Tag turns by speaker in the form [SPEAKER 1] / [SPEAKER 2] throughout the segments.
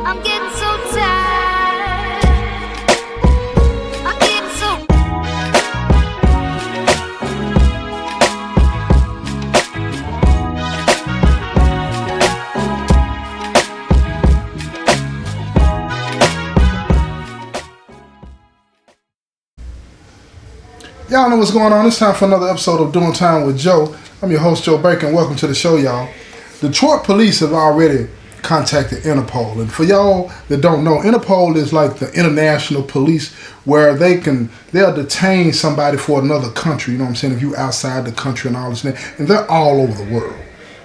[SPEAKER 1] I'm getting so tired. I'm getting so.
[SPEAKER 2] Y'all know what's going on. It's time for another episode of Doing Time with Joe. I'm your host, Joe Baker, and welcome to the show, y'all. Detroit police have already contacted Interpol. And for y'all that don't know, Interpol is like the international police where they'll detain somebody for another country. You know what I'm saying? If you're outside the country and all this. And they're all over the world.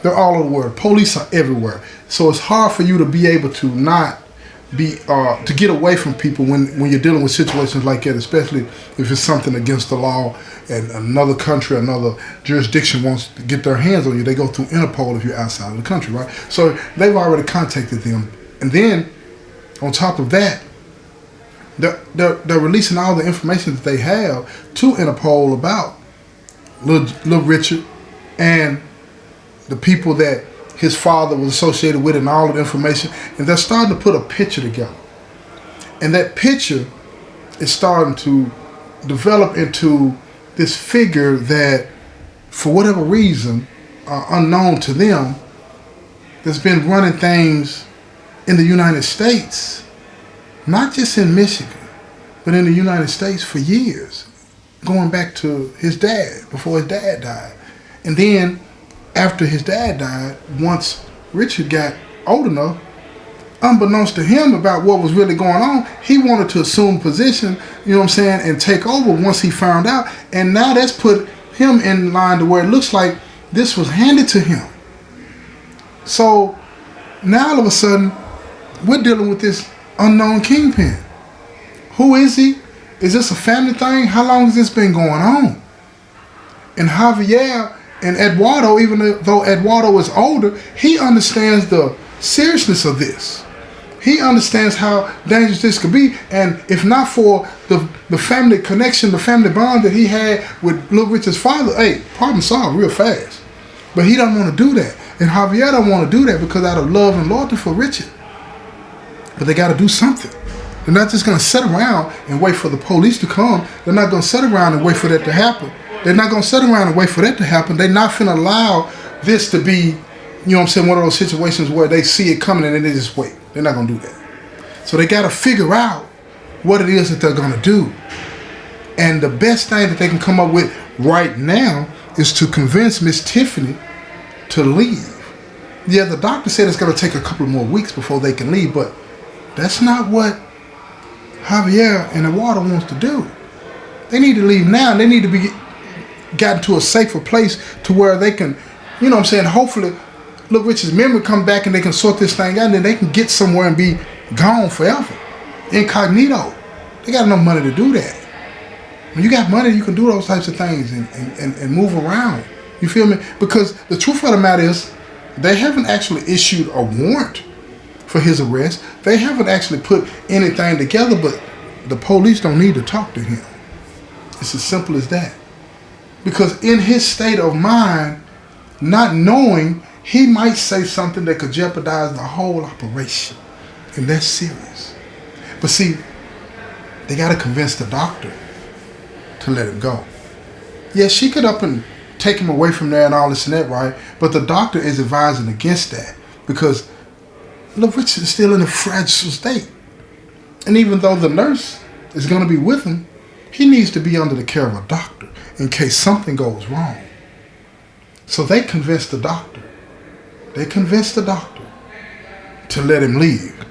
[SPEAKER 2] They're all over the world. Police are everywhere. So it's hard for you to be able to not be to get away from people when you're dealing with situations like that, especially if it's something against the law and another country, another jurisdiction wants to get their hands on you. They go through Interpol if you're outside of the country, right? So they've already contacted them, and then on top of that, they're releasing all the information that they have to Interpol about little Richard and the people that his father was associated with and all of the information, and they're starting to put a picture together. And that picture is starting to develop into this figure that, for whatever reason, unknown to them, that's been running things in the United States, not just in Michigan, but in the United States for years, going back to his dad, before his dad died. And then after his dad died, once Richard got old enough, unbeknownst to him about what was really going on, he wanted to assume position, you know what I'm saying, and take over once he found out. And now that's put him in line to where it looks like this was handed to him. So now all of a sudden, we're dealing with this unknown Kingpin. Who is he? Is this a family thing? How long has this been going on? And Javier and Eduardo, even though Eduardo is older, he understands the seriousness of this. He understands how dangerous this could be. And if not for the family connection, the family bond that he had with Little Richard's father, hey, problem solved real fast. But he don't want to do that. And Javier don't want to do that because out of love and loyalty for Richard. But they got to do something. They're not just going to sit around and wait for the police to come. They're not going to sit around and wait for that to happen. They're not going to sit around and wait for that to happen. They're not going to allow this to be, you know what I'm saying, one of those situations where they see it coming and then they just wait. They're not going to do that. So they got to figure out what it is that they're going to do. And the best thing that they can come up with right now is to convince Miss Tiffany to leave. Yeah, the doctor said it's going to take a couple more weeks before they can leave, but that's not what Javier and Eduardo wants to do. They need to leave now. They need to be gotten to a safer place to where they can, you know what I'm saying, hopefully Little Richard's memory come back and they can sort this thing out and then they can get somewhere and be gone forever. Incognito. They got enough money to do that. When you got money, you can do those types of things and move around. You feel me? Because the truth of the matter is, they haven't actually issued a warrant for his arrest. They haven't actually put anything together, but the police don't need to talk to him. It's as simple as that. Because in his state of mind, not knowing, he might say something that could jeopardize the whole operation. And that's serious. But see, they got to convince the doctor to let him go. Yeah, she could up and take him away from there and all this and that, right? But the doctor is advising against that because Little Richard is still in a fragile state. And even though the nurse is going to be with him, he needs to be under the care of a doctor in case something goes wrong. So they convinced the doctor. They convinced the doctor to let him leave.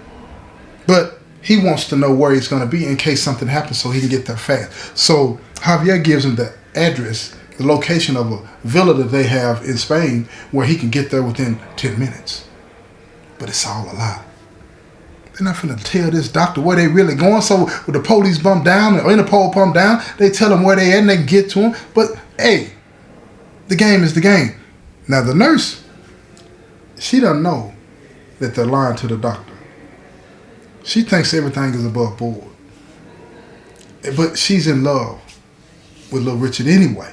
[SPEAKER 2] But he wants to know where he's going to be in case something happens so he can get there fast. So Javier gives him the address, the location of a villa that they have in Spain where he can get there within 10 minutes. But it's all a lie. They're not finna tell this doctor where they really going. So with the police bump down or Interpol bump down, they tell them where they at and they can get to him. But hey, the game is the game. Now the nurse, she doesn't know that they're lying to the doctor. She thinks everything is above board. But she's in love with Little Richard anyway.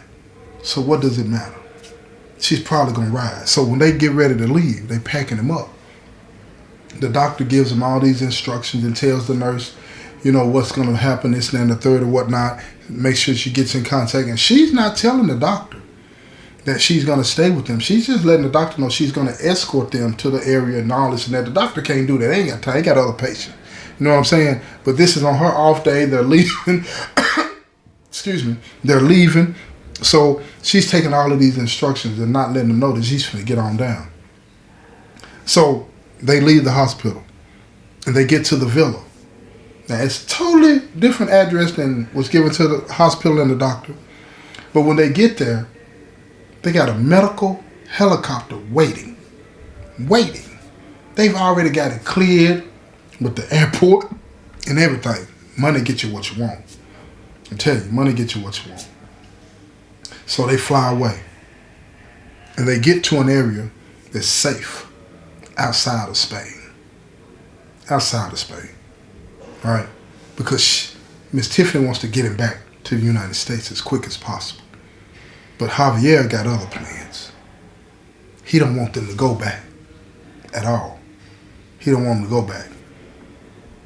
[SPEAKER 2] So what does it matter? She's probably gonna ride. So when they get ready to leave, they packing him up. The doctor gives them all these instructions and tells the nurse, what's going to happen, this, and then the third, or whatnot. Make sure she gets in contact. And she's not telling the doctor that she's going to stay with them. She's just letting the doctor know she's going to escort them to the area and all this and that. The doctor can't do that. They ain't got time. They got other patients. You know what I'm saying? But this is on her off day. They're leaving. Excuse me. They're leaving. So she's taking all of these instructions and not letting them know that she's going to get on down. So they leave the hospital and they get to the villa. Now, it's a totally different address than was given to the hospital and the doctor. But when they get there, they got a medical helicopter waiting. They've already got it cleared with the airport and everything. Money get you what you want. I tell you, money get you what you want. So they fly away. And they get to an area that's safe outside of Spain. All right? Because Miss Tiffany wants to get him back to the United States as quick as possible. But Javier got other plans. He don't want them to go back at all. He don't want them to go back.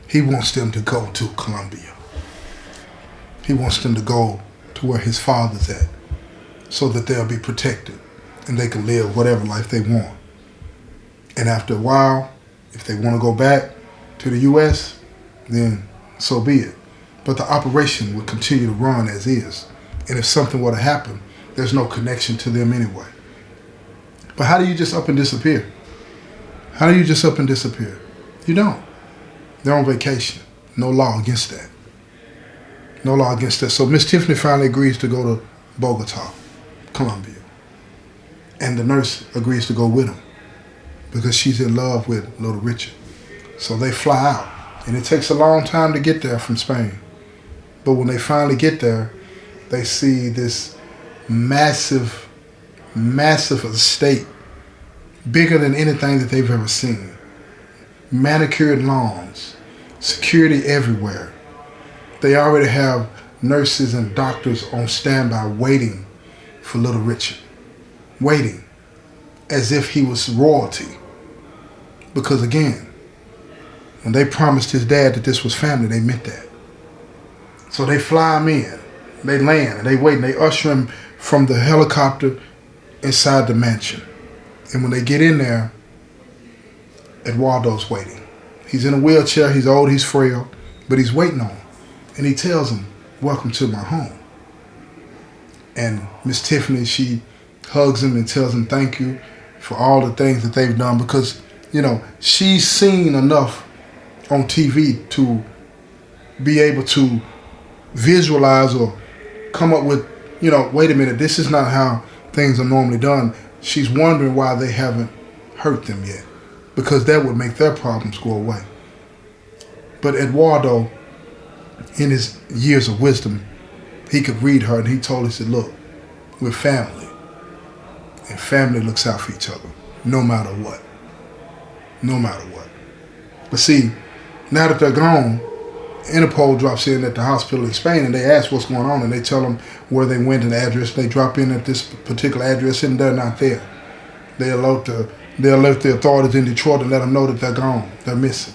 [SPEAKER 2] He wants them to go to Colombia. He wants them to go to where his father's at so that they'll be protected and they can live whatever life they want. And after a while, if they want to go back to the U.S., then so be it. But the operation would continue to run as is. And if something were to happen, there's no connection to them anyway. But how do you just up and disappear? You don't. They're on vacation. No law against that. So Miss Tiffany finally agrees to go to Bogota, Colombia. And the nurse agrees to go with him because she's in love with little Richard. So they fly out. And it takes a long time to get there from Spain. But when they finally get there, they see this massive estate, bigger than anything that they've ever seen. Manicured lawns, security everywhere. They already have nurses and doctors on standby waiting for little Richard. Waiting as if he was royalty. Because again, when they promised his dad that this was family, they meant that. So they fly him in. They land and they wait and they usher him from the helicopter inside the mansion. And when they get in there, Eduardo's waiting. He's in a wheelchair, he's old, he's frail, but he's waiting on him. And he tells him, "Welcome to my home." And Miss Tiffany, she hugs him and tells him thank you for all the things that they've done because, she's seen enough on TV to be able to visualize or come up with, wait a minute, this is not how things are normally done. She's wondering why they haven't hurt them yet, because that would make their problems go away. But Eduardo, in his years of wisdom, he could read her and he told her, he said, "Look, we're family. And family looks out for each other, no matter what. No matter what." But see, now that they're gone, Interpol drops in at the hospital in Spain and they ask what's going on and they tell them where they went and the address. They drop in at this particular address and they're not there. They alert the authorities in Detroit and let them know that they're gone. They're missing.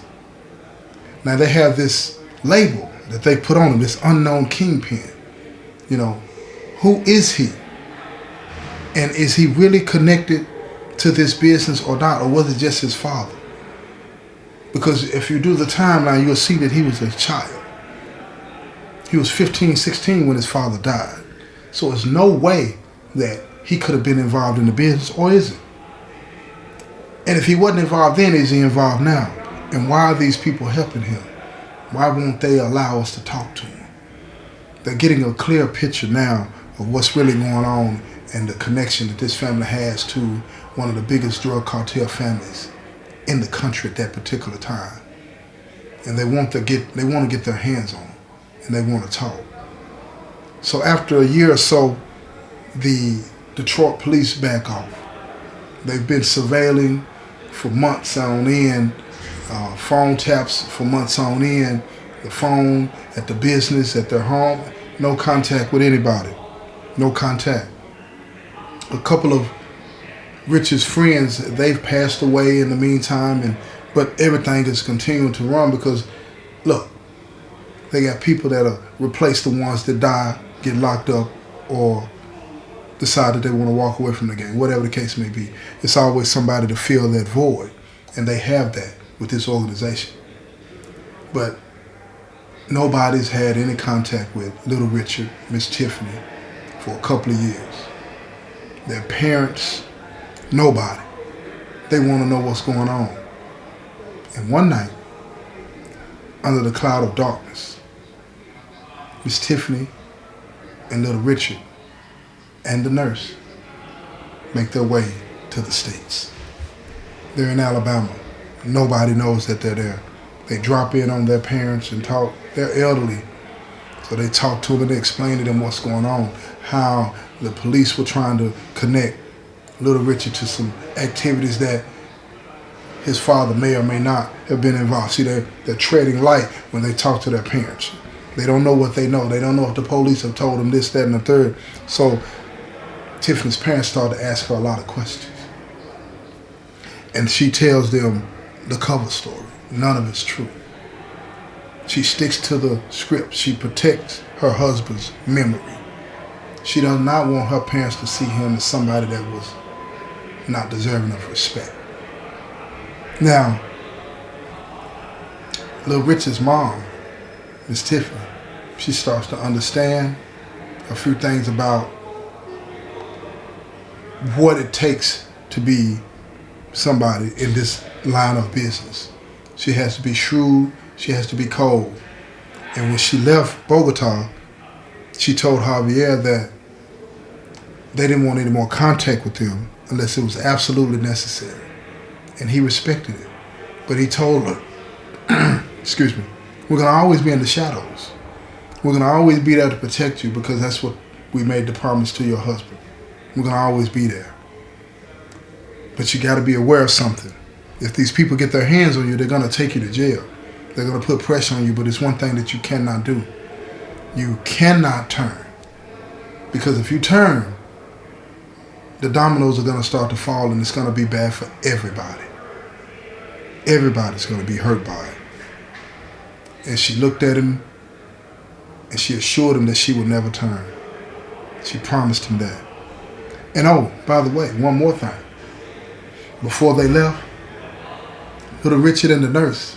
[SPEAKER 2] Now they have this label that they put on him, this unknown Kingpin. Who is he? And is he really connected to this business or not? Or was it just his father? Because if you do the timeline, you'll see that he was a child. He was 15, 16 when his father died. So there's no way that he could have been involved in the business, or is it? And if he wasn't involved then, is he involved now? And why are these people helping him? Why won't they allow us to talk to him? They're getting a clear picture now of what's really going on and the connection that this family has to one of the biggest drug cartel families in the country at that particular time. And they want to get their hands on him and they want to talk. So after a year or so, the Detroit police back off. They've been surveilling for months on end, phone taps for months on end, the phone, at the business, at their home, no contact with anybody, no contact. A couple of Richard's friends, they've passed away in the meantime, and But everything is continuing to run because, look, they got people that'll replace the ones that die, get locked up, or decide that they want to walk away from the game, whatever the case may be. It's always somebody to fill that void, and they have that with this organization. But nobody's had any contact with Little Richard, Miss Tiffany, for a couple of years. Their parents, nobody. They want to know what's going on. And one night, under the cloud of darkness, Miss Tiffany and Little Richard and the nurse make their way to the States. They're in Alabama. Nobody knows that they're there. They drop in on their parents and talk. They're elderly. So they talk to them and they explain to them what's going on, how the police were trying to connect Little Richard to some activities that his father may or may not have been involved. See, they're treading light when they talk to their parents. They don't know what they know. They don't know if the police have told them this, that, and the third. So Tiffany's parents started to ask her a lot of questions. And she tells them the cover story. None of it's true. She sticks to the script. She protects her husband's memory. She does not want her parents to see him as somebody that was not deserving of respect. Now, Little Richard's mom, Miss Tiffany, she starts to understand a few things about what it takes to be somebody in this line of business. She has to be shrewd, she has to be cold. And when she left Bogota, she told Javier that they didn't want any more contact with them unless it was absolutely necessary. And he respected it. But he told her, excuse me, we're going to always be in the shadows. We're going to always be there to protect you because that's what we made the promise to your husband. We're going to always be there. But you got to be aware of something. If these people get their hands on you, they're going to take you to jail. They're going to put pressure on you, but it's one thing that you cannot do. You cannot turn. Because if you turn, the dominoes are going to start to fall and it's going to be bad for everybody. Everybody's going to be hurt by it. And she looked at him and she assured him that she would never turn. She promised him that. And oh, by the way, one more thing. Before they left, Little Richard and the nurse,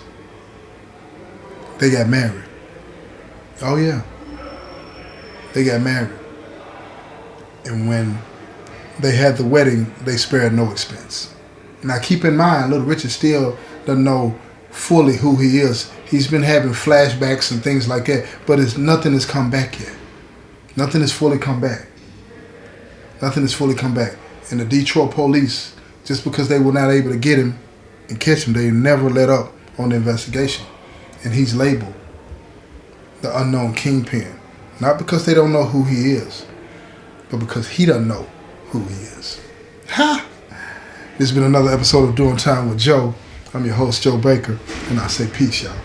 [SPEAKER 2] they got married. Oh yeah. They got married. And when they had the wedding, they spared no expense. Now keep in mind, Little Richard still doesn't know fully who he is. He's been having flashbacks and things like that, but nothing has come back yet. Nothing has fully come back. Nothing has fully come back. And the Detroit police, just because they were not able to get him and catch him, they never let up on the investigation. And he's labeled the unknown Kingpin. Not because they don't know who he is, but because he doesn't know who he is. Ha! This has been another episode of Doing Time with Joe. I'm your host, Joe Baker, and I say peace, y'all.